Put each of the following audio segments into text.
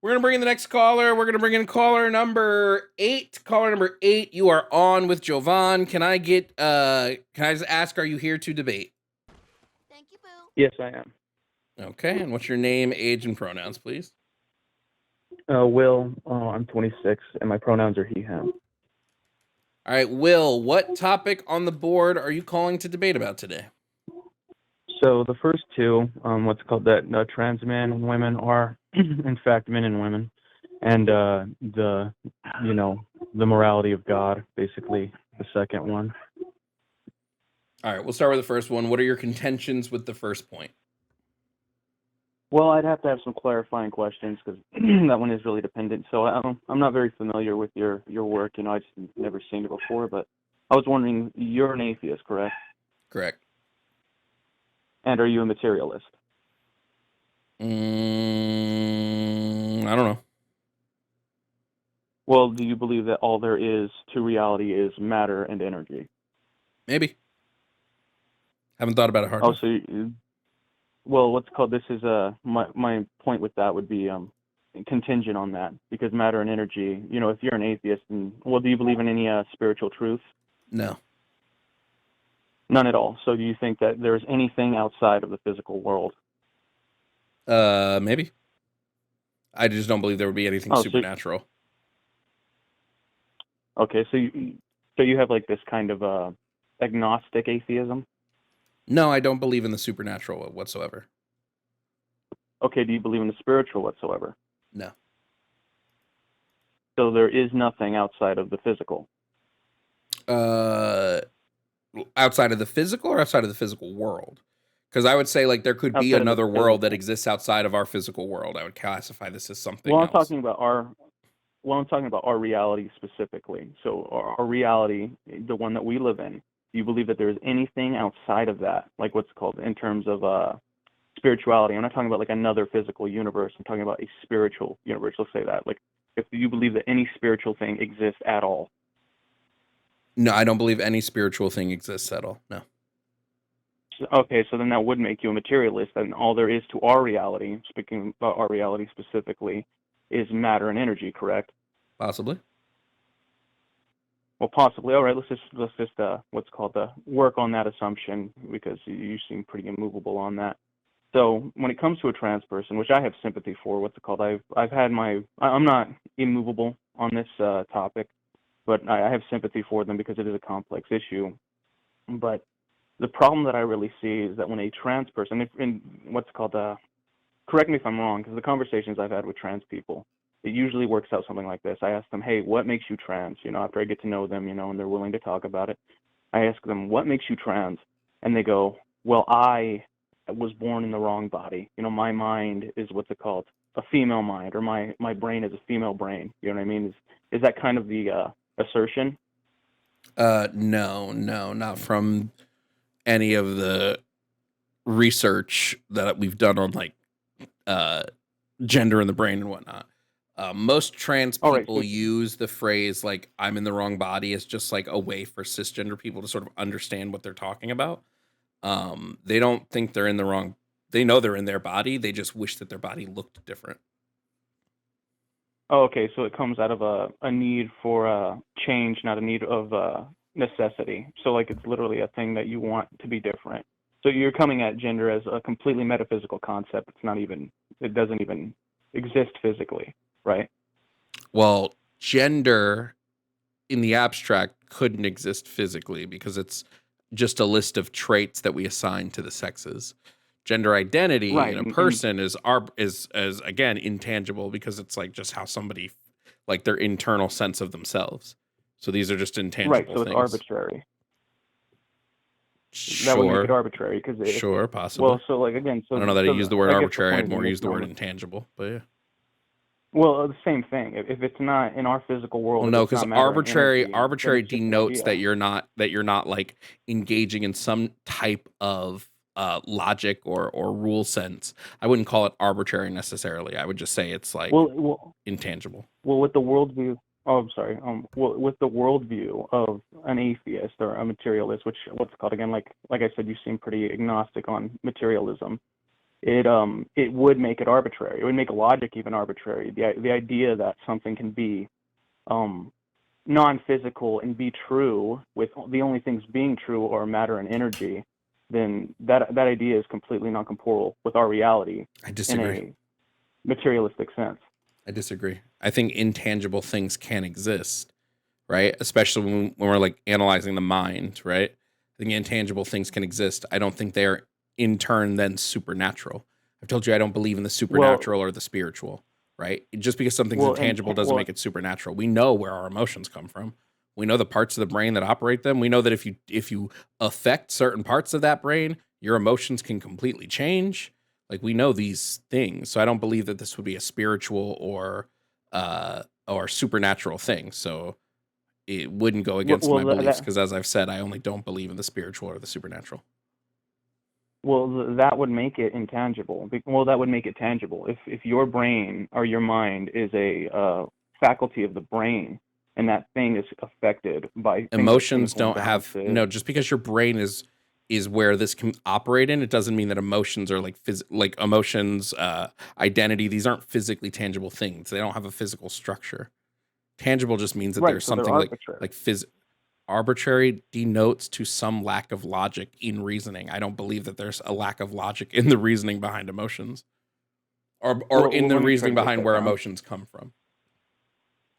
We're going to bring in the next caller. We're going to bring in caller number 8. Caller number 8, you are on with Jovan. Can I just ask, are you here to debate? Thank you, Boo. Yes, I am. Okay, and what's your name, age, and pronouns, please? Will, I'm 26, and my pronouns are he, him. All right, Will, what topic on the board are you calling to debate about today? So the first two, what's called that trans men and women are, in fact, men and women, and the morality of God, basically, the second one. All right, we'll start with the first one. What are your contentions with the first point? Well, I'd have to have some clarifying questions because that one is really dependent. So I'm not very familiar with your work. I just never seen it before. But I was wondering, you're an atheist, correct? Correct. And are you a materialist? I don't know. Well, do you believe that all there is to reality is matter and energy? Maybe. Haven't thought about it hard enough. Well, what's called this is my point with that would be contingent on that, because matter and energy. If you're an atheist, do you believe in any spiritual truth? No. None at all. So do you think that there's anything outside of the physical world? Maybe. I just don't believe there would be anything supernatural. Okay, so you have like this kind of agnostic atheism? No, I don't believe in the supernatural whatsoever. Okay, do you believe in the spiritual whatsoever? No. So there is nothing outside of the physical? Outside of the physical or outside of the physical world? Because I would say like there could be another world that exists outside of our physical world. I would classify this as something else. I'm talking about our reality specifically. So our reality, the one that we live in, do you believe that there is anything outside of that, like what's called in terms of spirituality? I'm not talking about like another physical universe. I'm talking about a spiritual universe. Let's say that. Like, if you believe that any spiritual thing exists at all. No, I don't believe any spiritual thing exists at all. No. Okay, so then that would make you a materialist, and all there is to our reality, speaking about our reality specifically, is matter and energy, correct? Possibly. Well, possibly. All right, let's just what's called work on that assumption, because you seem pretty immovable on that. So when it comes to a trans person, which I have sympathy for, I'm not immovable on this topic, but I have sympathy for them because it is a complex issue. But the problem that I really see is that when a trans person, correct me if I'm wrong, because the conversations I've had with trans people, it usually works out something like this. I ask them, hey, what makes you trans? After I get to know them, and they're willing to talk about it, I ask them, what makes you trans? And they go, well, I was born in the wrong body. My mind is what's it called? A female mind, or my brain is a female brain. You know what I mean? Is that kind of the assertion? No, not from any of the research that we've done on like gender in the brain and whatnot. Most trans people use the phrase like I'm in the wrong body as just like a way for cisgender people to sort of understand what they're talking about. They don't think they're in the wrong. They know they're in their body. They just wish that their body looked different. Oh, okay. So it comes out of a need for change, not a need of necessity. So like it's literally a thing that you want to be different. So you're coming at gender as a completely metaphysical concept. It doesn't even exist physically, right? Well, gender in the abstract couldn't exist physically because it's just a list of traits that we assign to the sexes. Gender identity in a person is again intangible because it's like just how somebody, like their internal sense of themselves. So these are just intangible things. Right, so it's arbitrary. Sure. That would make it arbitrary because sure, possibly. Well, so like again, I don't know that I use the word arbitrary. I'd more use the word intangible, but yeah. Well, the same thing. If it's not in our physical world, well, no, because arbitrary denotes that you're not like engaging in some type of logic or rule sense. I wouldn't call it arbitrary necessarily. I would just say it's like intangible. Well, with the worldview, Oh, I'm sorry. With the worldview of an atheist or a materialist, which what's it called again? Like I said, you seem pretty agnostic on materialism. It would make it arbitrary. It would make logic even arbitrary. The idea that something can be um non-physical and be true, with the only things being true are matter and energy, then that idea is completely non-comportable with our reality I in disagree. a materialistic sense. I disagree. I think intangible things can exist, right? Especially when we're like analyzing the mind, right? I think intangible things can exist. I don't think they're in turn then supernatural. I've told you I don't believe in the Well, supernatural or the spiritual, right? Just because something's well, and intangible doesn't make it supernatural. We know where our emotions come from. We know the parts of the brain that operate them. We know that if you affect certain parts of that brain, your emotions can completely change. Like we know these things. So I don't believe that this would be a spiritual or supernatural thing. So it wouldn't go against my well beliefs that because, as I've said, I only don't believe in the spiritual or the supernatural. that would make it intangible. Well, that would make it tangible. If your brain or your mind is a faculty of the brain, and that thing is affected by things like Emotions chemical don't have imbalances. no. Just because your brain is where this can operate in, it doesn't mean that emotions are like emotions, identity. These aren't physically tangible things. They don't have a physical structure. Tangible just means that Right, there's so they're something arbitrary. arbitrary denotes to some lack of logic in reasoning. I don't believe that there's a lack of logic in the reasoning behind emotions or in the Let me try reasoning to break behind that where down. emotions come from.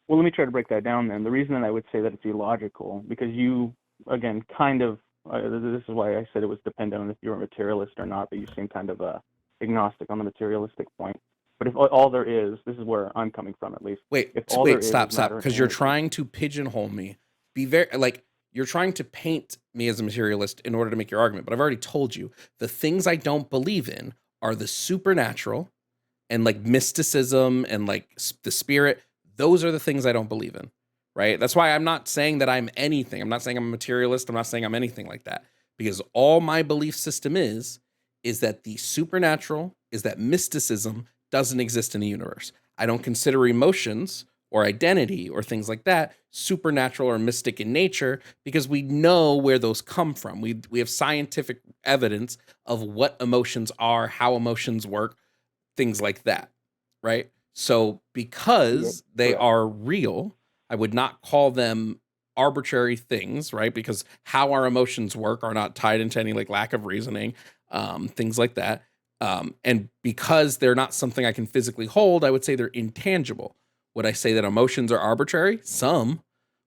Well, let me try to break that down then. The reason that I would say that it's illogical, because you, again, kind of, this is why I said it was dependent on if you're a materialist or not, but you seem kind of agnostic on the materialistic point. But if all there is, this is where I'm coming from at least, if all there Wait, is stop, matter and because you're energy. trying to pigeonhole me. Be very like you're trying to paint me as a materialist in order to make your argument. But I've already told you the things I don't believe in are the supernatural and like mysticism and like the spirit. Those are the things I don't believe in, right? That's why I'm not saying that I'm anything. I'm not saying I'm a materialist. I'm not saying I'm anything like that, because all my belief system is that the supernatural, is that mysticism doesn't exist in the universe. I don't consider emotions or identity or things like that supernatural or mystic in nature, because we know where those come from. We have scientific evidence of what emotions are, how emotions work, things like that, right? So Yeah, because they correct. are real, I would not call them arbitrary things, right? Because how our emotions work are not tied into any like lack of reasoning, things like that. And because they're not something I can physically hold, I would say they're intangible. Would I say that emotions are arbitrary? Some.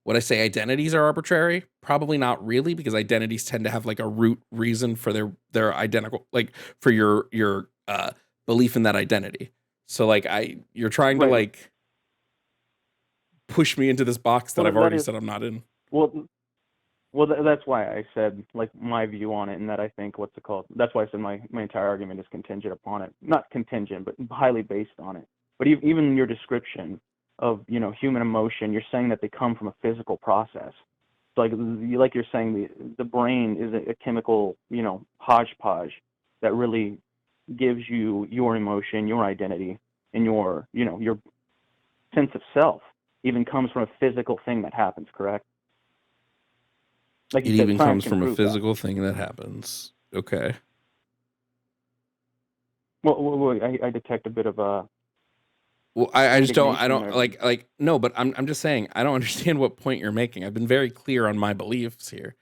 Would I say identities are arbitrary? Probably not really, because identities tend to have like a root reason for their identical, like for your belief in that identity. So like you're trying to Right. like push me into this box that Well, I've that already is, said I'm not in. well, that's why I said like my view on it, and that I think what's it called? That's why I said my entire argument is contingent upon it, not contingent, but highly based on it. But even in your description of human emotion, you're saying that they come from a physical process. So like you're saying the brain is a chemical hodgepodge that really gives you your emotion, your identity, and your sense of self. Even comes from a physical thing that happens. Correct? Like you It said, even science comes can from a prove that. physical thing that happens. Okay. Well, I detect a bit of Well, I just don't indignation there. Then. no, but I'm just saying I don't understand what point you're making. I've been very clear on my beliefs here.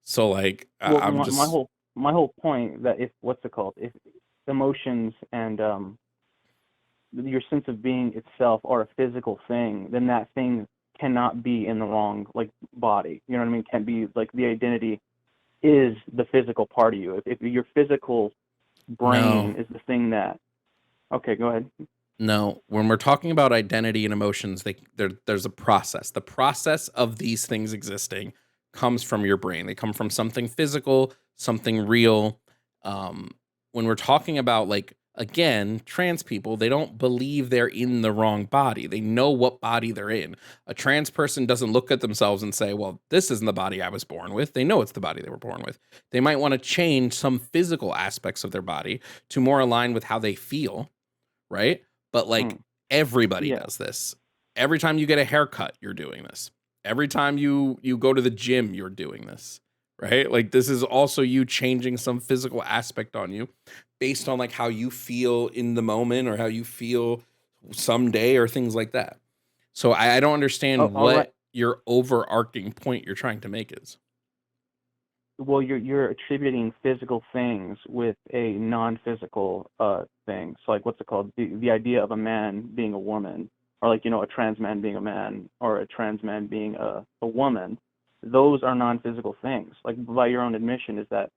So like Well, I'm just my whole point that if what's it called? If emotions and your sense of being itself are a physical thing, then that thing cannot be in the wrong like body. You know what I mean? Can't be like the identity is the physical part of you. If your physical no. brain is the thing that. Okay, go ahead. No, when we're talking about identity and emotions, there's a process. The process of these things existing comes from your brain. They come from something physical, something real. Um, when we're talking about like again, trans people, they don't believe they're in the wrong body. They know what body they're in. A trans person doesn't look at themselves and say, "Well, this isn't the body I was born with." They know it's the body they were born with. They might want to change some physical aspects of their body to more align with how they feel, right? But like Mm, everybody yeah. does this. Every time you get a haircut, you're doing this. Every time you go to the gym, you're doing this, right? Like this is also you changing some physical aspect on you based on like how you feel in the moment or how you feel someday or things like that. So I don't Oh, understand all right. what your overarching point you're trying to make is. Well, you're attributing physical things with a non-physical thing. So like what's it called? The idea of a man being a woman, or like a trans man being a man, or a trans man being a woman. Those are non-physical things. Like by your own admission, is that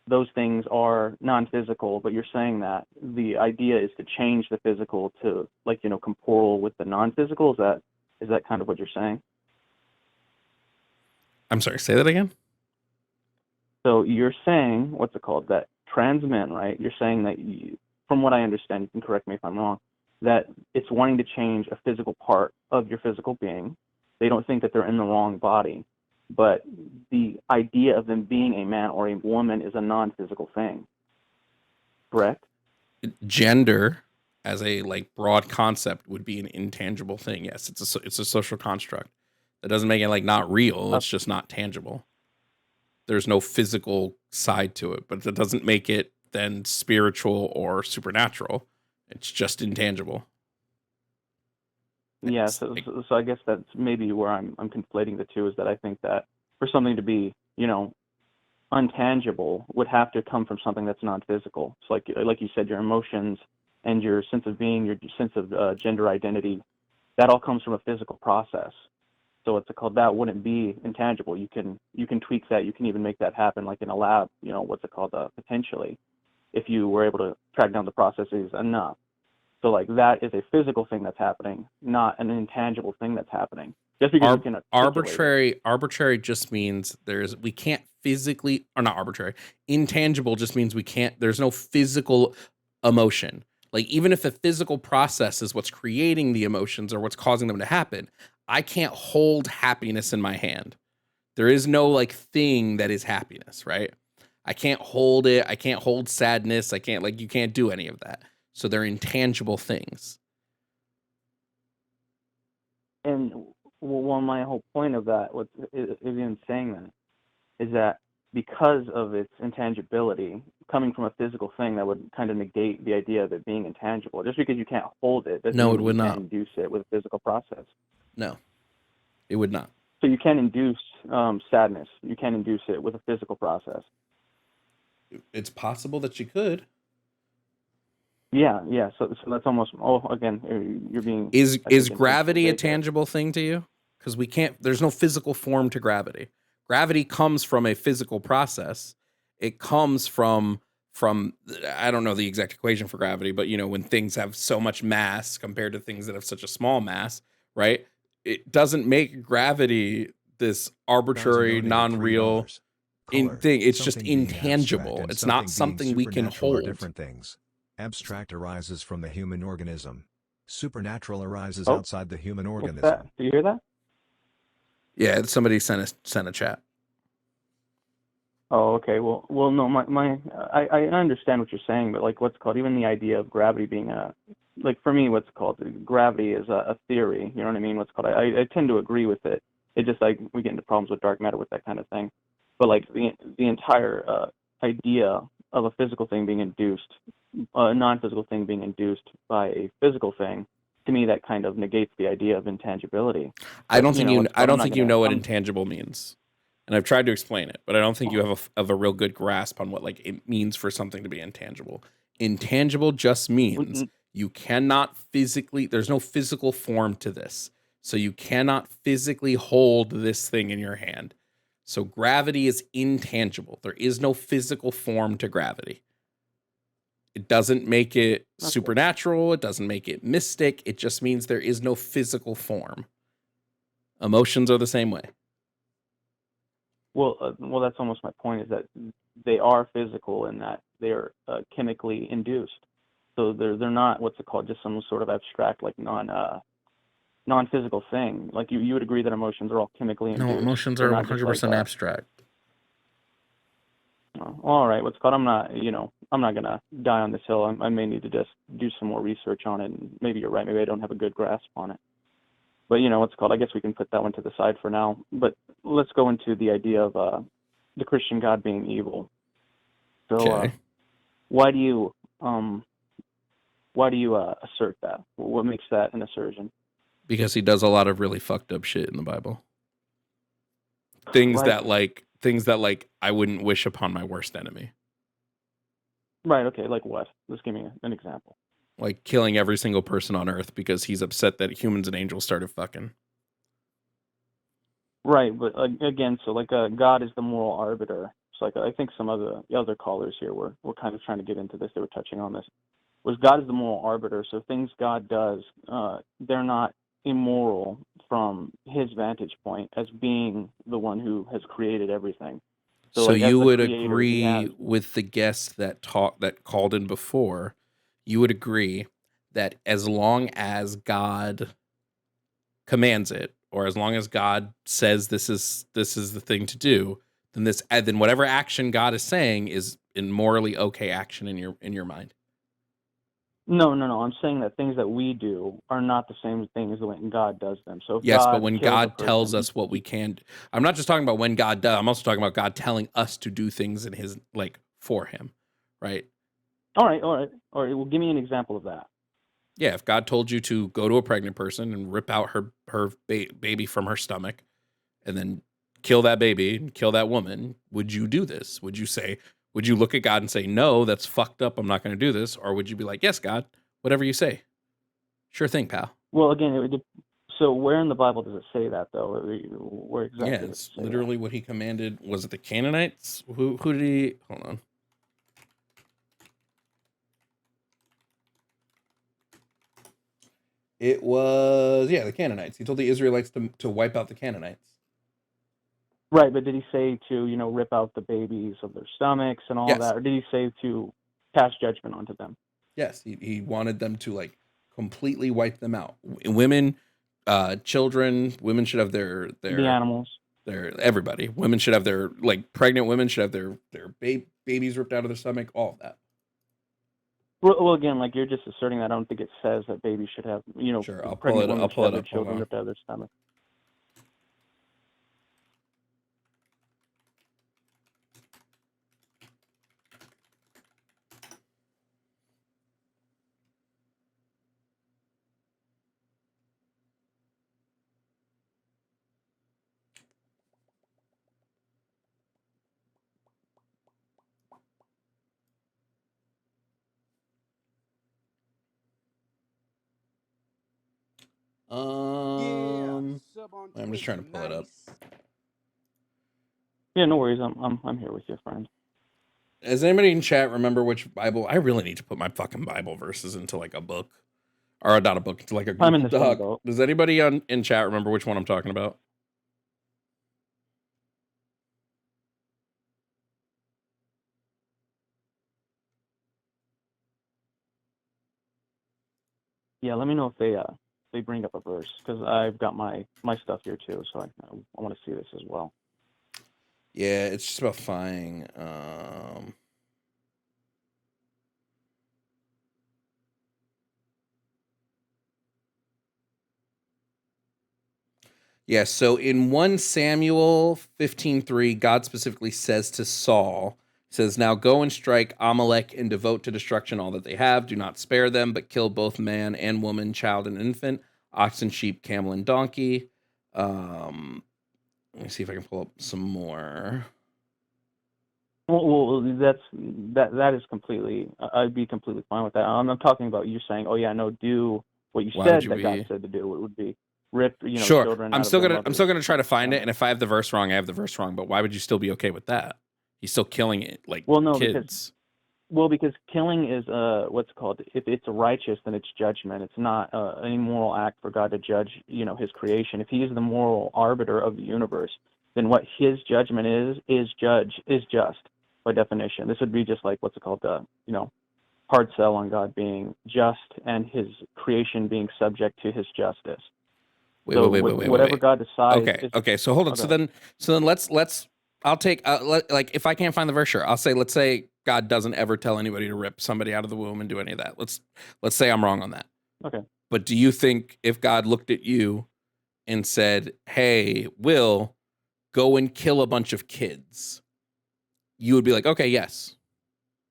those things are non-physical, but you're saying that the idea is to change the physical to like comportal with the non-physical. Is that kind of what you're saying? I'm sorry, say that again. So you're saying, what's it called, that trans men, right? You're saying that, from what I understand, you can correct me if I'm wrong, that it's wanting to change a physical part of your physical being. They don't think that they're in the wrong body, but the idea of them being a man or a woman is a non-physical thing, correct? Gender as a like broad concept would be an intangible thing. Yes, it's a social construct. That doesn't make it like not real. Uh, It's just not tangible. There's no physical side to it, but that doesn't make it then spiritual or supernatural. It's just intangible. yeah, It's so, like, so so I guess that's maybe where I'm conflating the two, is that I think that for something to be, untangible would have to come from something that's non-physical. So like you said, your emotions and your sense of being, your sense of gender identity, that all comes from a physical process. So what's it called? That wouldn't be intangible. You can tweak that. You can even make that happen, like in a lab. What's it called? Potentially, if you were able to track down the processes enough. So like that is a physical thing that's happening, not an intangible thing that's happening. Just because you can articulate it. arbitrary just means we can't physically, or not arbitrary. Intangible just means we can't. There's no physical emotion. Like even if a physical process is what's creating the emotions or what's causing them to happen, I can't hold happiness in my hand. There is no like thing that is happiness, right? I can't hold it. I can't hold sadness. I can't like you can't do any of that. So they're intangible things. And well, my whole point of that, in saying that, is that because of its intangibility, coming from a physical thing, that would kind of negate the idea of it being intangible. Just because you can't hold it doesn't No, mean it that you would can't not. induce it with a physical process. No, it would not. So you can induce sadness. You can induce it with a physical process. It's possible that you could. Yeah. So that's almost. Oh, again, you're being, I Is think, intentionally gravity a vague there. tangible thing to you? Because we can't. There's no physical form to gravity. Gravity comes from a physical process. It comes from I don't know the exact equation for gravity, but when things have so much mass compared to things that have such a small mass, right? It doesn't make gravity this Thousand arbitrary, donated non-real $3. in Color. thing. It's just Something being abstract intangible. and It's not something being something we can supernatural are hold. different things. Abstract arises from the human organism. Supernatural arises Oh, outside the human what's that? organism. Do you hear that? Yeah, somebody sent a chat. Oh, okay. Well, no, I understand what you're saying, but like, what's called, even the idea of gravity being like for me, what's called gravity is a theory. You know what I mean? What's called, I tend to agree with it. It just like we get into problems with dark matter with that kind of thing. But like the entire idea of a physical thing being induced, a non-physical thing being induced by a physical thing, to me that kind of negates the idea of intangibility. I But don't think what's I called, I'm don't not think you gonna, know what I'm intangible means. And I've tried to explain it, but I don't think you have a real good grasp on what like it means for something to be intangible. Intangible just means you cannot physically, there's no physical form to this. So you cannot physically hold this thing in your hand. So gravity is intangible. There is no physical form to gravity. It doesn't make it okay. supernatural. It doesn't make it mystic. It just means there is no physical form. Emotions are the same way. Well, that's almost my point, is that they are physical in that they are chemically induced. So they're not, what's it called, just some sort of abstract, like non-physical thing. Like you would agree that emotions are all chemically No, induced. emotions They're are not just like 100% abstract. all right, what's it called, I'm not gonna die on this hill. I may need to just do some more research on it, and maybe you're right. Maybe I don't have a good grasp on it. But what's it called? I guess we can put that one to the side for now. But let's go into the idea of the Christian God being evil. So Okay. why do you assert that? What makes that an assertion? Because he does a lot of really fucked up shit in the Bible. Things Right. that like I wouldn't wish upon my worst enemy. Right. Okay. Like what? Let's give me an example. Like killing every single person on earth because he's upset that humans and angels started fucking. Right, but again, so like God is the moral arbiter. So like I think some of the other callers here were kind of trying to get into this. They were touching on this. Was God is the moral arbiter, so things God does, they're not immoral from his vantage point as being the one who has created everything. So So like as you the would creator, he has. agree with the guest that called in before. You would agree that as long as God commands it, or as long as God says this is the thing to do, then whatever action God is saying is in morally okay action in your mind. No. I'm saying that things that we do are not the same thing as when God does them. So if Yes, but God when kills a God tells person, us what we can, I'm not just talking about when God does. I'm also talking about God telling us to do things in His for Him, right? all right. Well, give me an example of that. Yeah, if God told you to go to a pregnant person and rip out her baby from her stomach, and then kill that baby and kill that woman, would you do this? Would you look at God and say, no, that's fucked up, I'm not going to do this? Or would you be like, yes, God, whatever you say. Sure thing, pal. Well, again, so where in the Bible does it say that, though? Where Yeah, exactly does it's it say literally what he commanded. Was it the Canaanites? Who did he, hold on. It was, the Canaanites. He told the Israelites to wipe out the Canaanites. that? Right, but did he say to, rip out the babies of their stomachs and all Yes. that? Or did he say to pass judgment onto them? Yes, he wanted them to completely wipe them out. Women, children, women should have The animals. everybody. Women should have their pregnant women should have their babies ripped out of their stomach. All of that. Well, again, like you're just asserting that. I don't think it says that babies should have, Sure, I'll pull pregnant it. women I'll should pull have it their up. Hold children on. ripped out of their stomach. I'm just trying to pull it up. Yeah, no worries. I'm here with you, friend. Does anybody in chat remember which Bible? I really need to put my fucking Bible verses into a book, or not a book, into a I'm in Google the same Doc. boat. Does anybody in chat remember which one I'm talking about? Yeah, let me know if they bring up a verse, because I've got my stuff here too, so I want to see this as well. Yeah, it's just about finding. Yeah, so in 1 Samuel 15:3, God specifically says to Saul, says, "Now go and strike Amalek and devote to destruction all that they have. Do not spare them, but kill both man and woman, child and infant, oxen, sheep, camel, and donkey." Let me see if I can pull up some more. Well, that is completely. I'd be completely fine with that. I'm talking about you saying, "Oh yeah, no, do what you Why would said you that God be? said to do." It would be rip, Sure, children I'm out of still their gonna I'm mothers' still gonna try to find it, and stomachs. if I have the verse wrong, I have the verse wrong. But why would you still be okay with that? He's still killing it Well, no, kids. because killing is what's it called. If it's righteous, then it's judgment. It's not an immoral act for God to judge, His creation. If He is the moral arbiter of the universe, then what His judgment is just by definition. This would be just like what's it called, hard sell on God being just and His creation being subject to His justice. Wait, So wait, wait, wait, wait, whatever wait. God decides. Okay. So hold on. Okay. So then let's. I'll take if I can't find the verse, sure. Let's say God doesn't ever tell anybody to rip somebody out of the womb and do any of that. Let's say I'm wrong on that. Okay. But do you think if God looked at you and said, "Hey, Will, go and kill a bunch of kids," you would be like, "Okay, yes,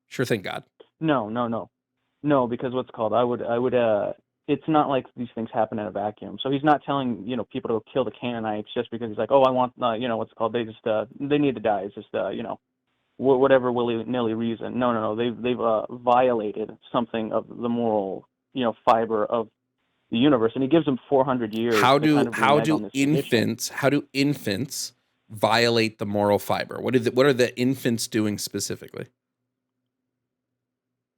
sure thing, God." No, because what's called, I would, it's not like these things happen in a vacuum. So he's not telling, people to go kill the Canaanites just because he's like, oh, I want, what's called, they just, they need to die. It's just, whatever willy-nilly reason. No. They've violated something of the moral, fiber of the universe. And he gives them 400 years How to kind of renege on this tradition. how do infants violate the moral fiber? What are the infants doing specifically?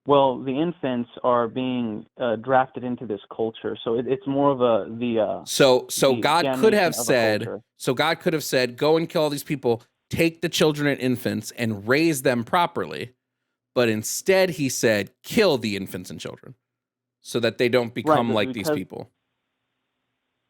Well, the infants are being drafted into this culture, so it's more of So the God could damnation have of a said, culture. go and kill all these people, take the children and infants and raise them properly. But instead he said, kill the infants and children so that they don't become but like these people.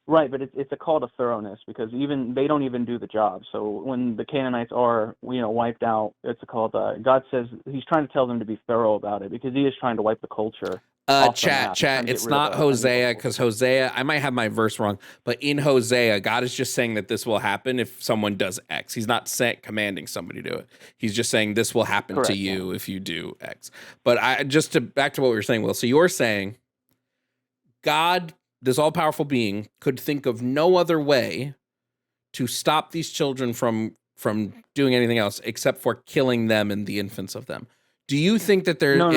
Right, but it's a call to thoroughness, because even they don't even do the job. So when the Canaanites are wiped out, it's called God says he's trying to tell them to be thorough about it, because he is trying to wipe the culture off the map. He's trying to get It's rid of not an Hosea, evil because culture. Hosea, I might have my verse wrong, but in Hosea, God is just saying that this will happen if someone does X. He's not commanding somebody to do it. He's just saying this will happen to Correct, you if you do X. But back to what we were saying, Will. So you're saying God, this all-powerful being, could think of no other way to stop these children from doing anything else except for killing them and the infants of them. Do you think that there, No.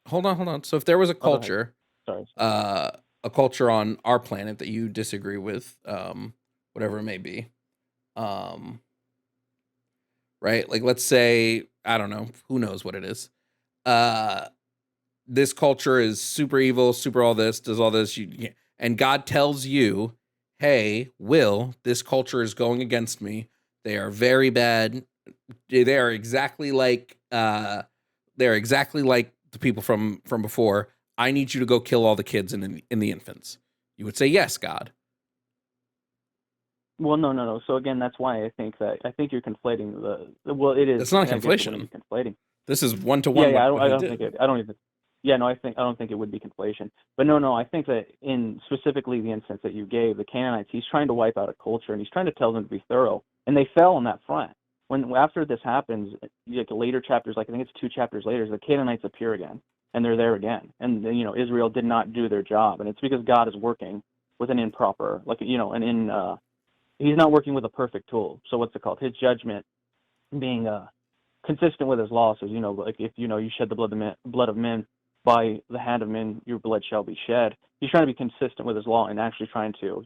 hold on. So if there was a Oh, go ahead. culture, Sorry. a culture on our planet that you disagree with, whatever it may be, right? Like, let's say, I don't know, who knows what it is. This culture is super evil, super all this, does all this, and God tells you, hey, Will, this culture is going against me. They are very bad. They are exactly like the people from before. I need you to go kill all the kids and in the infants. You would say yes, God. Well, no. So again, that's why I think you're conflating well, it is. That's not a I guess what conflation. you're conflating. This is one-to-one. Yeah. I don't think it. I don't even. Yeah, no. I don't think it would be conflation. But no. I think that in specifically the instance that you gave, the Canaanites, he's trying to wipe out a culture, and he's trying to tell them to be thorough, and they fell on that front. When after this happens, like later chapters, like I think it's 2 chapters later, the Canaanites appear again, and they're there again, and Israel did not do their job, and it's because God is working with an improper, he's not working with a perfect tool. So what's it called? His judgment being consistent with his law says, like if you shed the blood of men, by the hand of men your blood shall be shed. He's trying to be consistent with his law and actually trying to,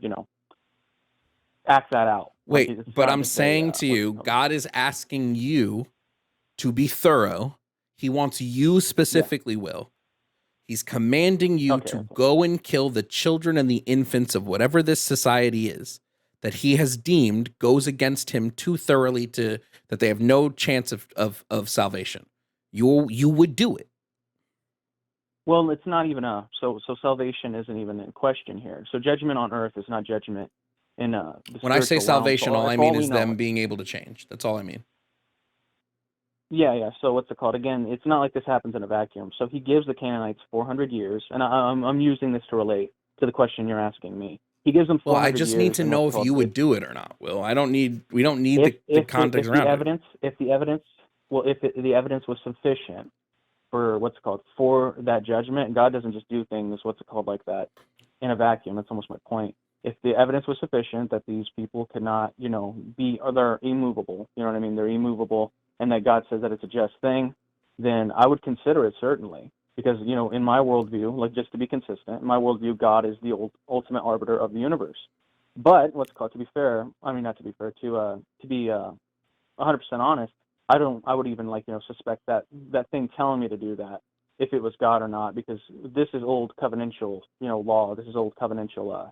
act that out. Wait, but I'm saying to you, God is asking you to be thorough. He wants you specifically, Will. He's commanding you to go and kill the children and the infants of whatever this society is that he has deemed goes against him too thoroughly that they have no chance of salvation. You would do it. Well, it's not even so salvation isn't even in question here. So judgment on earth is not judgment in the when I say salvation, realm. all I mean is them being able to change. That's all I mean. Yeah. So what's it called? Again, it's not like this happens in a vacuum. So he gives the Canaanites 400 years, and I'm using this to relate to the question you're asking me. He gives them 400 years. Well, I just need to know if you would do it or not, Will. We don't need the context around it. If the evidence was sufficient for for that judgment, God doesn't just do things like that in a vacuum. That's almost my point. If the evidence was sufficient that these people could not, they're immovable, you know what I mean? They're immovable, and that God says that it's a just thing, then I would consider it certainly. Because, in my worldview, like just to be consistent, in my worldview, God is the ultimate arbiter of the universe. But to be fair, not to be fair, to be 100% honest, I would even suspect that thing telling me to do that if it was God or not, because this is old covenantal, law. This is old covenantal.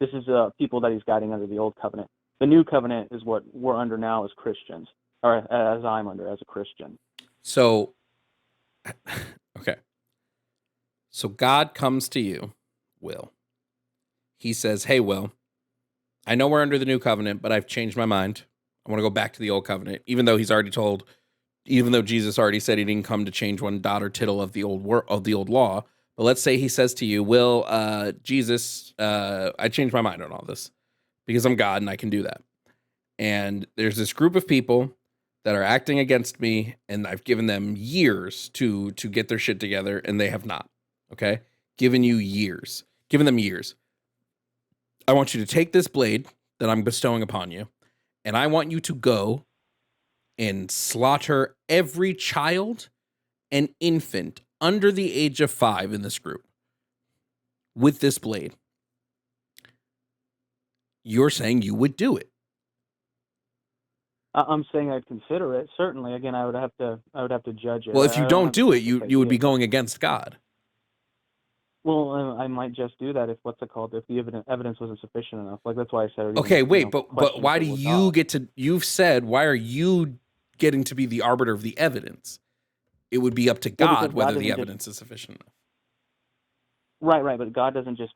This is people that he's guiding under the old covenant. The new covenant is what we're under now as Christians, or as I'm under as a Christian. So, okay. So God comes to you, Will. He says, hey, Will, I know we're under the new covenant, but I've changed my mind. I want to go back to the old covenant, even though Jesus already said he didn't come to change one dot or tittle of the old law, But let's say he says to you, Will, Jesus, I changed my mind on all this because I'm God and I can do that. And there's this group of people that are acting against me, and I've given them years to get their shit together, and they have not. Okay? Given them years. I want you to take this blade that I'm bestowing upon you, and I want you to go and slaughter every child and infant under the age of 5 in this group with this blade. You're saying you would do it. I'm saying I'd consider it. Certainly, again, I would have to judge it. Well, if I you don't don't have do a it, you specific would be idea. going against God. Well, I might just do that if if the evidence wasn't sufficient enough. Like that's why I said. Even, Okay, wait, but question why if do it was you God. get to? You've said, why are you getting to be the arbiter of the evidence? It would be up to Well, God because whether God the doesn't evidence is sufficient enough. Right, but God doesn't just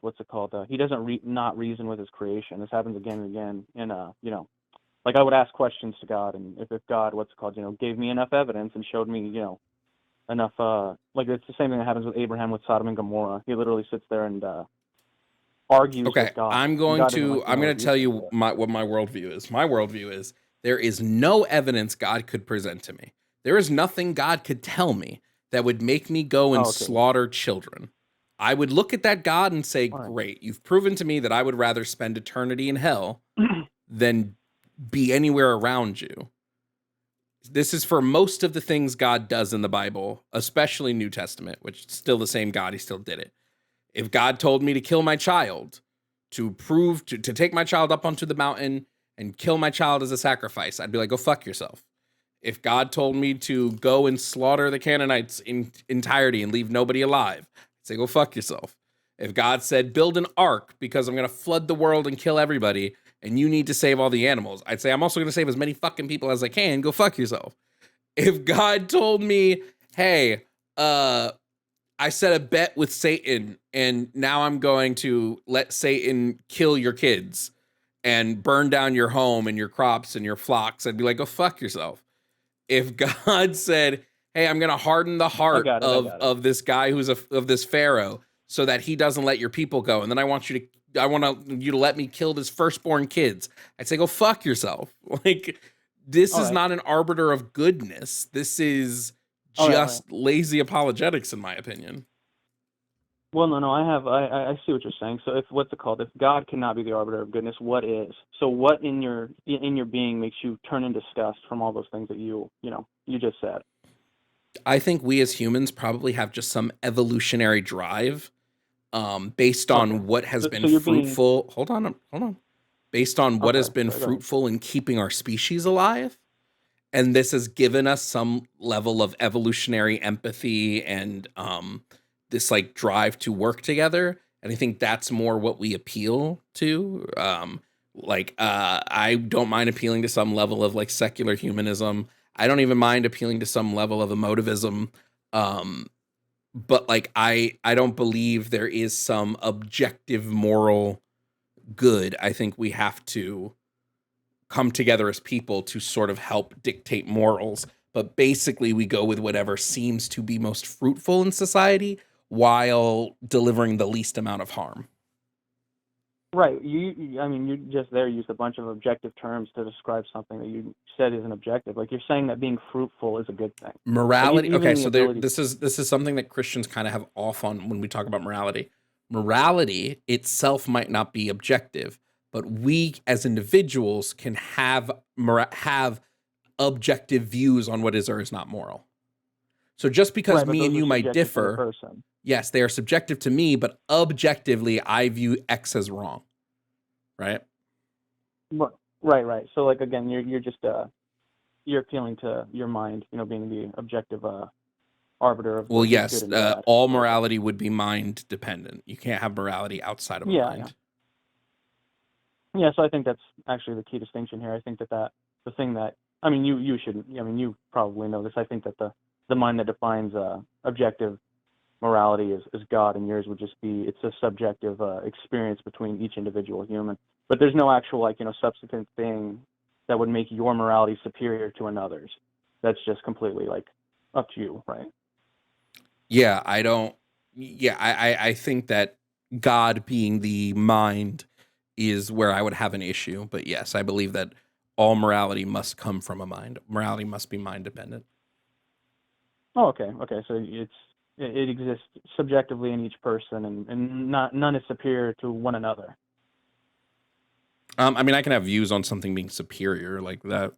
He doesn't not reason with His creation. This happens again and again. And like I would ask questions to God, and if God gave me enough evidence and showed me enough like it's the same thing that happens with Abraham with Sodom and Gomorrah. He literally sits there and argues Okay, with God. I'm going to tell you what my worldview is. My worldview is there is no evidence God could present to me. There is nothing God could tell me that would make me go and slaughter children. I would look at that God and say, All right. great, you've proven to me that I would rather spend eternity in hell than be anywhere around you. This is for most of the things God does in the Bible, especially New Testament, which is still the same God, he still did it. If God told me to kill my child, to take my child up onto the mountain and kill my child as a sacrifice, I'd be like, go fuck yourself. If God told me to go and slaughter the Canaanites in entirety and leave nobody alive, I'd say, go fuck yourself. If God said, build an ark because I'm going to flood the world and kill everybody and you need to save all the animals, I'd say, I'm also going to save as many fucking people as I can. Go fuck yourself. If God told me, hey, I set a bet with Satan and now I'm going to let Satan kill your kids and burn down your home and your crops and your flocks, I'd be like, go fuck yourself. If God said, hey, I'm going to harden the heart of this guy of this Pharaoh so that he doesn't let your people go, and then I want you to let me kill his firstborn kids, I'd say, go fuck yourself. Like, this is not an arbiter of goodness. This is just lazy apologetics, in my opinion. Well, no, I see what you're saying. So if God cannot be the arbiter of goodness, what is? So what in your being makes you turn in disgust from all those things that you just said? I think we as humans probably have just some evolutionary drive, based on what has been fruitful. Hold on. Based on what has been fruitful in keeping our species alive. And this has given us some level of evolutionary empathy and this like drive to work together. And I think that's more what we appeal to. I don't mind appealing to some level of like secular humanism. I don't even mind appealing to some level of emotivism. But like, I don't believe there is some objective moral good. I think we have to come together as people to sort of help dictate morals. But basically, we go with whatever seems to be most fruitful in society while delivering the least amount of harm. Right. You just used a bunch of objective terms to describe something that you said isn't objective. Like you're saying that being fruitful is a good thing. Morality. Okay, so this is something that Christians kind of have off on when we talk about morality. Morality itself might not be objective, but we as individuals can have objective views on what is or is not moral. So just because me and you might differ, yes, they are subjective to me, but objectively, I view X as wrong. Right? Right. So like again, you're just you're appealing to your mind, being the objective arbiter of. Well, yes, good and bad. All morality would be mind dependent. You can't have morality outside of a mind. Yeah. So I think that's actually the key distinction here. I think that the thing that you shouldn't. You probably know this. I think that the mind that defines objective morality is God, and yours would just be it's a subjective experience between each individual human. But there's no actual subsequent thing that would make your morality superior to another's. That's just completely up to you, right? Yeah, I don't yeah, I think that God being the mind is where I would have an issue. But yes, I believe that all morality must come from a mind. Morality must be mind dependent. Oh, okay. Okay. So it exists subjectively in each person, and none is superior to one another. I mean, I can have views on something being superior like that.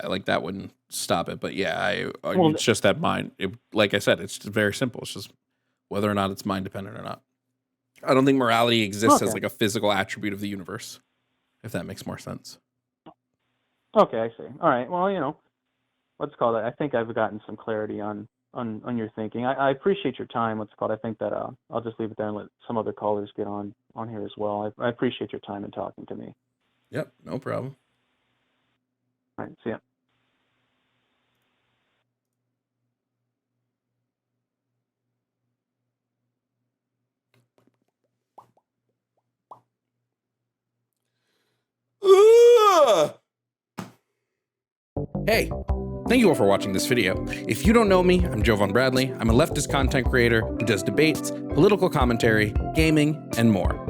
Like that wouldn't stop it. But yeah, Well, it's just that mind. Like I said, it's very simple. It's just whether or not it's mind dependent or not. I don't think morality exists as okay. like a physical attribute of the universe, if that makes more sense. Okay, I see. All right. Well, what's called. I think I've gotten some clarity on your thinking. I appreciate your time. What's called. I think that I'll just leave it there and let some other callers get on here as well. I appreciate your time and talking to me. Yep, no problem. All right. See ya. Hey, thank you all for watching this video. If you don't know me, I'm Jovan Bradley. I'm a leftist content creator who does debates, political commentary, gaming, and more.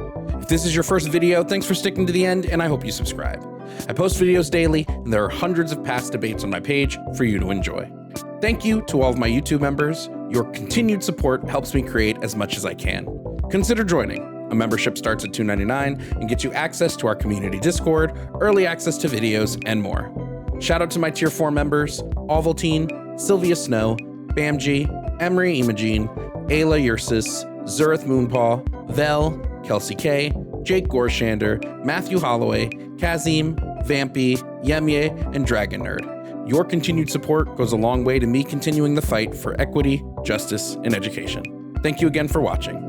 If this is your first video, thanks for sticking to the end, and I hope you subscribe. I post videos daily, and there are hundreds of past debates on my page for you to enjoy. Thank you to all of my YouTube members. Your continued support helps me create as much as I can. Consider joining. A membership starts at $2.99 and gets you access to our community Discord, early access to videos, and more. Shout out to my Tier 4 members, Ovaltine, Sylvia Snow, Bamji, Emery Imogene, Ayla Ursus, Zurith Moonpaw, Vel, Kelsey K, Jake Gorshander, Matthew Holloway, Kazim, Vampy, Yemye, and Dragon Nerd. Your continued support goes a long way to me continuing the fight for equity, justice, and education. Thank you again for watching.